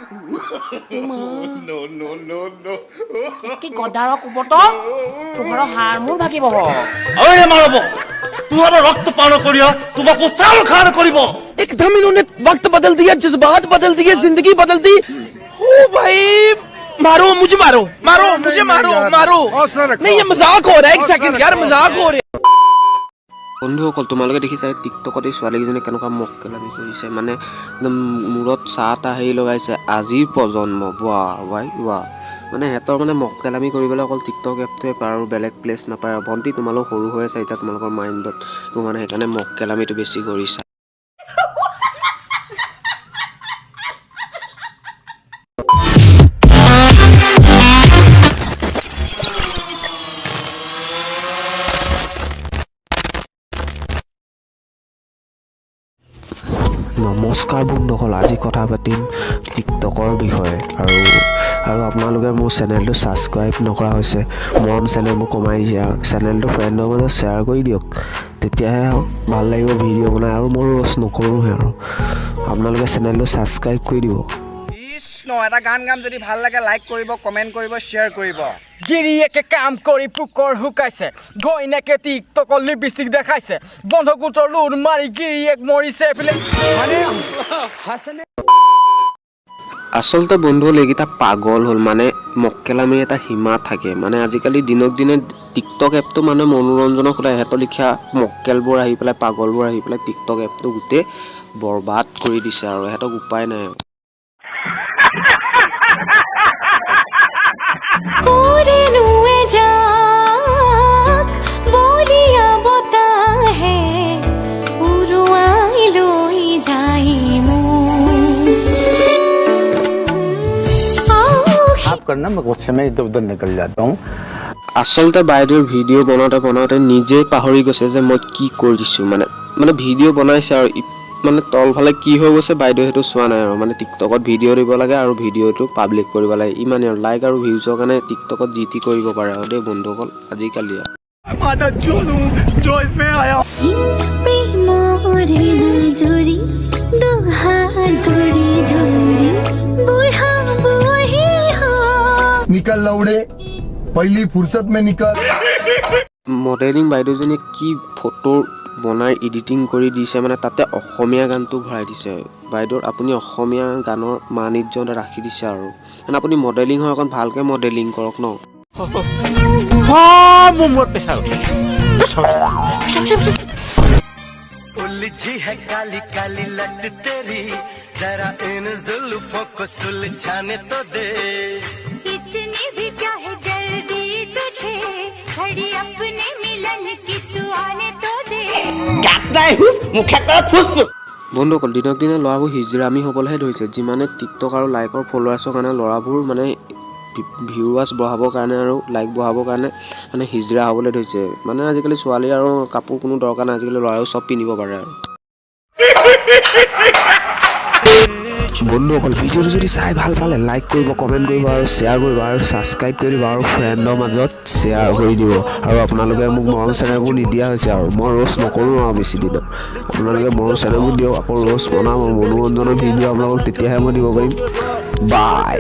No. কি গদাৰৰ কুবত তোৰ হাড় মোৰ ভাগিব अरे मारबो तुम्हारा रक्त पान करियो तुमको साल खान करिबो एकदम इन्होंने वक्त बदल दिया जज्बात बदल दिए जिंदगी बदल दी ओ भाई मारो मुझे मारो नहीं ये मजाक हो रहा है एक सेकंड यार मजाक हो रहा है বন্ধুসকল তোমালোকে দেখিছা টিকটকত এই ছোৱালীকেইজনী কেনেকুৱা মক্কেলামি কৰিছে মানে একদম মূৰত চাহ তাহ হেৰি লগাইছে আজিৰ প্ৰজন্ম ৱা মানে সিহঁতৰ মানে মক্কেলামি কৰিবলৈ অকল টিকটক এপটোৱে পায় আৰু বেলেগ প্লেচ নাপায় আৰু ভণ্টি তোমালোক সৰু হৈ আছে এতিয়া তোমালোকৰ মাইণ্ডত মানে সেইকাৰণে মক্কেলামিটো বেছি কৰিছা নমস্কাৰ বন্ধুসকল আজি কথা পাতিম টিকটকৰ বিষয়ে আৰু আপোনালোকে মোৰ চেনেলটো ছাবস্ক্ৰাইব নকৰা হৈছে মৰম চেনেলবোৰ কমাই দিছে আৰু চেনেলটো ফ্ৰেণ্ডৰ মাজত শ্বেয়াৰ কৰি দিয়ক তেতিয়াহে ভাল লাগিব ভিডিঅ' বনাই আৰু মই ৰ'ষ্ট নকৰোঁহে আৰু আপোনালোকে চেনেলটো ছাবস্ক্ৰাইব কৰি দিব এটা গান গাম যদি ভাল লাগে লাইক কৰিব কমেণ্ট কৰিব শ্বেয়াৰ কৰিব গিৰিয়েকে কাম কৰি পুকৰ শুকাইছে ঘৈণীয়েকে টিকটকৰ লিপষ্টিক দেখাইছে বন্ধুগুটৰ লুৰ মাৰি গিৰিয়েক মৰিছে এফালে আচলতে বন্ধু হ'ল এইকেইটা পাগল হ'ল মানে মক্কেলামিৰ এটা সীমা থাকে মানে আজিকালি দিনক দিনে টিকটক এপটো মানে মনোৰঞ্জনক হ'লে সিহঁতৰ লিখা মক্কেলবোৰ আহি পেলাই পাগলবোৰ আহি পেলাই টিকটক এপটো গোটেই বৰবাদ কৰি দিছে আৰু সিহঁতক উপায় নাই करना मैं गुस्से में इधर उधर निकल जाता हूँ আচলতে বাইদেউৰ ভিডিঅ' বনাওঁতে নিজেই পাহৰি গৈছে যে মই কি কৰিছোঁ মানে ভিডিঅ' বনাইছে আৰু মানে তলফালে কি হৈ গৈছে বাইদেউ সেইটো চোৱা নাই আৰু মানে টিকটকত ভিডিঅ' দিব লাগে আৰু ভিডিঅ'টো পাব্লিক কৰিব লাগে ইমানেই আৰু লাইক আৰু ভিউজৰ কাৰণে টিকটকত যি টি কৰিব পাৰে আৰু দেই বন্ধুসকল আজিকালি निकल लौड़े पहली फुर्सत में निकल মডেলিং বাইদেউজনীয়ে কি ফটো বনাই এডিটিং কৰি দিছে মানে তাতে অসমীয়া গানটো ভৰাই দিছে বাইদেউৰ আপুনি অসমীয়া গানৰ মান ইজ্জত ৰাখি দিছে আৰু মানে আপুনি মডেলিং হয় অকণ ভালকৈ মডেলিং কৰক ন মোৰ পেছাৰ उलझी है काली काली लट तेरी जरा इन जुल्फों को सुलझाने तो दे इतनी भी क्या है जल्दी तुझे घड़ी अपने मिलन की तू आने तो दे বন্ধুসকল দিনক দিনে ল'ৰাবোৰ হিজৰামি হ'বলৈহে ধৰিছে যিমানে টিকটক আৰু লাইকৰ ফলোৱাৰ্ছৰ কাৰণে ল'ৰাবোৰ মানে ভিউৱাৰ্ছ বঢ়াবৰ কাৰণে আৰু লাইক বঢ়াবৰ কাৰণে মানে হিজৰা হ'বলৈ ধৰিছে মানে আজিকালি ছোৱালী আৰু কাপোৰ কোনো দৰকাৰ নাই আজিকালি ল'ৰাও চব পিন্ধিব পাৰে আৰু বন্ধুসকল ভিডিঅ'টো যদি চাই ভাল পালে লাইক কৰিব কমেণ্ট কৰিব আৰু শ্বেয়াৰ কৰিব আৰু ছাবস্ক্ৰাইব কৰি দিব আৰু ফ্ৰেণ্ডৰ মাজত শ্বেয়াৰ কৰি দিব আৰু আপোনালোকে মোক মৰম চেনেলবোৰ নিদিয়া হৈছে আৰু মই ৰ'ষ্ট নকৰোঁ আৰু বেছি দিনত আপোনালোকে মৰম চেনেলবোৰ দিয়ক আকৌ ৰ'ষ্ট বনাম মনোৰঞ্জনৰ ভিডিঅ' আপোনালোকক তেতিয়াহে মই দিব পাৰিম বাই